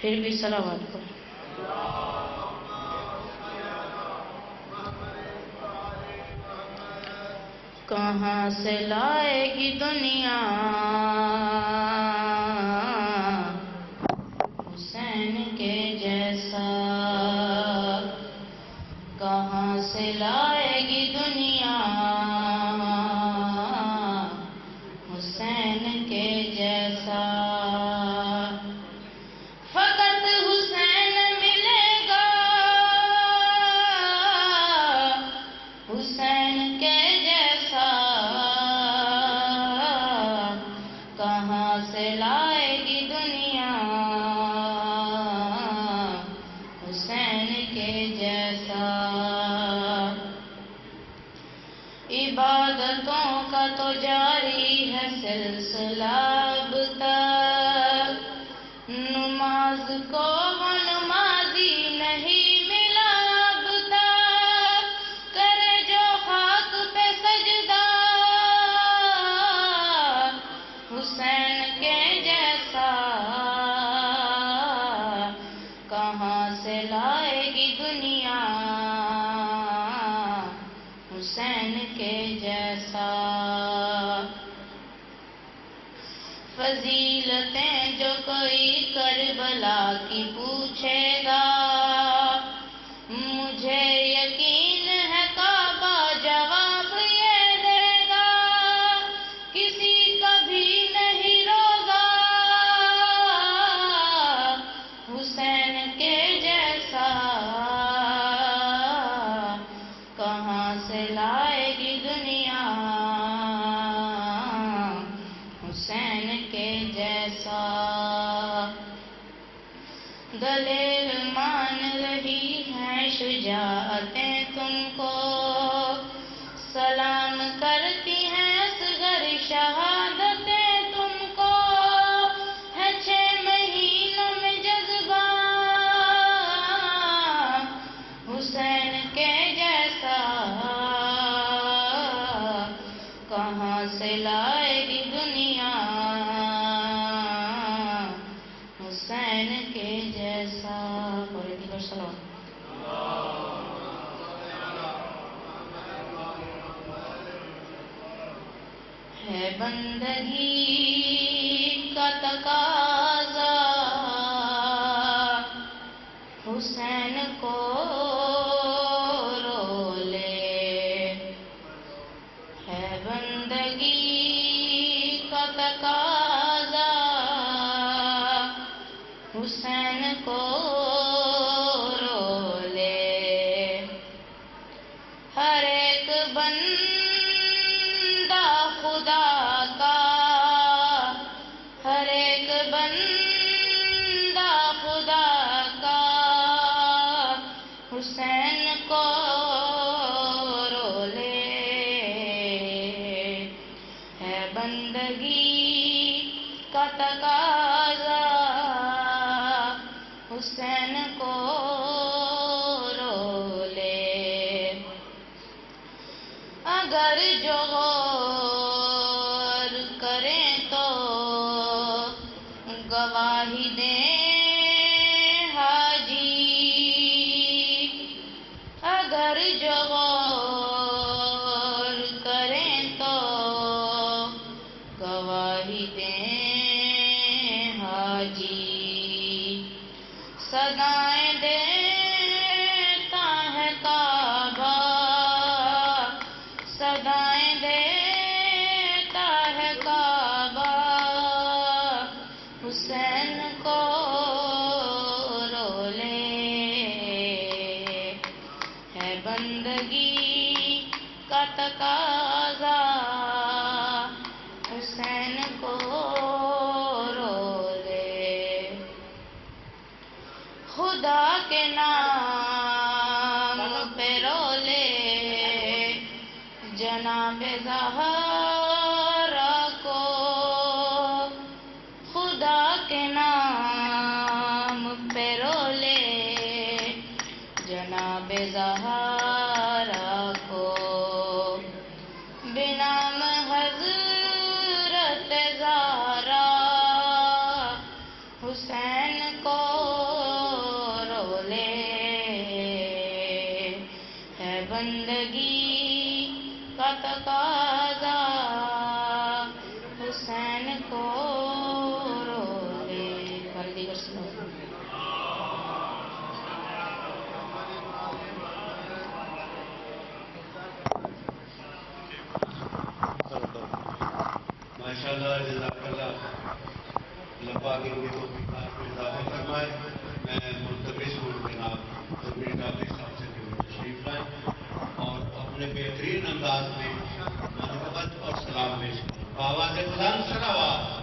پھر بھی صلوات پڑھیں۔ کہاں سے لائے گی دنیا حسین کے جیسا، کہاں سے لائے گی دنیا حسین کے جیسا، فقط حسین ملے گا حسین کے جیسا، کہاں سے لائے گی دنیا حسین کے جیسا، عبادتوں کا تو جاری ہے سلسلہ اب تک، نماز کو وہ نمازی نہیں ملا اب تک، کرے جو خاک پہ سجدہ حسین کے جیسا، کہاں سے لائے گی دنیا حسین کے جیسا، فضیلتیں جو کوئی کربلا کی پوچھے گا، مجھے یقین ہے کعبہ جواب یہ دے گا، کسی کا بھی نہیں روگا حسین کے جیسا، کہاں سے لائے گی دنیا حسین کے جیسا، دلیل مان رہی ہیں شجاعتیں تم کو، سلام کرتی ہیں اصغر شہادتیں تم کو، ہے 6 مہینوں میں جذبہ حسین کے جیسا، کہاں سے لائے گی دنیا حسین کے جیسا، اور دیگر صلوات۔ ہے بندگی کا تقاضا حسین کو رو لے، ہے بندگی کا تقاضا حسین کو رو لے، ہر ایک بندہ خدا کا، ہر ایک بندہ خدا کا حسین کو رو لے، ہے بندگی کا تقاضا حسین کو رو لے، اگر جو غور کریں تو گواہی دیں حاجی، اگر جو غور کریں تو گواہی دیں حاجی، صدائیں دیتا ہے کعبہ، صدائیں دیتا ہے کعبہ حسین کو رو لے، ہے بندگی کا تقاضا حسین کو رو لے، خدا کے نام پہ رو لے جناب زہرا کو، خدا کے نام پہ رو لے جناب زہرا کو، بنام حضرت زہرا حسین کو تقاضا حسین کو رولے پر دیگر سنو ماشاءاللہ جزاک اللہ اللہ پاک ان کی توفیقات میں اضافہ فرمائے. میں ملتمس ہوں جناب تنویر ڈابی صاحب سے کہ وہ تشریف لائیں اور اپنے بہترین انداز میں منقبت اور سلام پیش کریں. آواز بلند سلام.